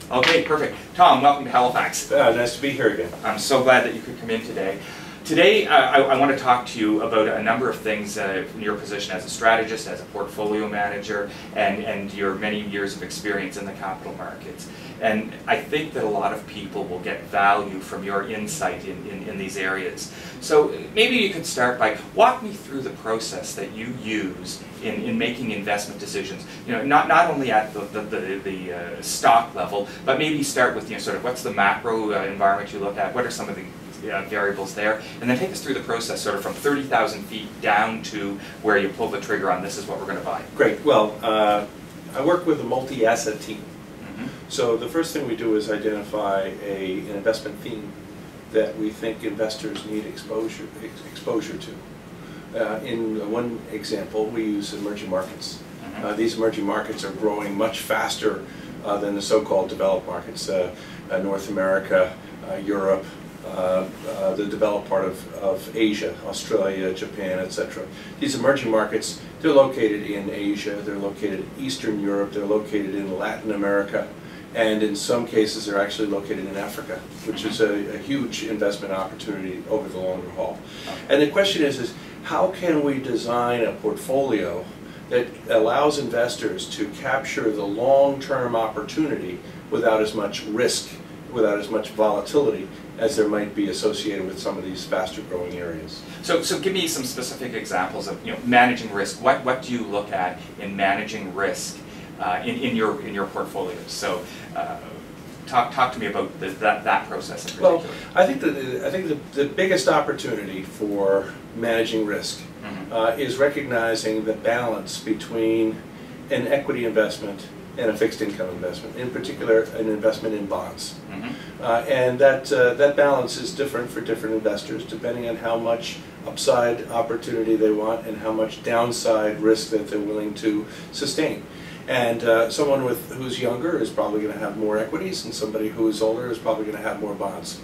Okay, perfect. Tom, welcome to Halifax. Nice to be here again. I'm so glad that you could come in today. Today, I want to talk to you about a number of things in your position as a strategist, as a portfolio manager, and your many years of experience in the capital markets. And I think that a lot of people will get value from your insight in these areas. So maybe you could start by walk me through the process that you use in making investment decisions. You know, not only at the stock level, but maybe start with sort of what's the macro environment you look at. What are some of the variables there, and then take us through the process sort of from 30,000 feet down to where you pull the trigger on this is what we're going to buy. Great. Well, I work with a multi-asset team. So the first thing we do is identify an investment theme that we think investors need exposure to. In one example, we use emerging markets. These emerging markets are growing much faster than the so-called developed markets, North America, Europe, the developed part of Asia, Australia, Japan, etc. These emerging markets, they're located in Asia, they're located in Eastern Europe, they're located in Latin America, and in some cases they're actually located in Africa, which is a huge investment opportunity over the longer haul. And the question is how can we design a portfolio that allows investors to capture the long-term opportunity without as much risk, without as much volatility as there might be associated with some of these faster growing areas. So give me some specific examples of managing risk. What do you look at in managing risk in your portfolios? So talk to me about that process in particular. Well, I think the biggest opportunity for managing risk is recognizing the balance between an equity investment and a fixed income investment, in particular an investment in bonds. And that balance is different for different investors depending on how much upside opportunity they want and how much downside risk that they're willing to sustain. And someone who's younger is probably going to have more equities, and somebody who is older is probably going to have more bonds.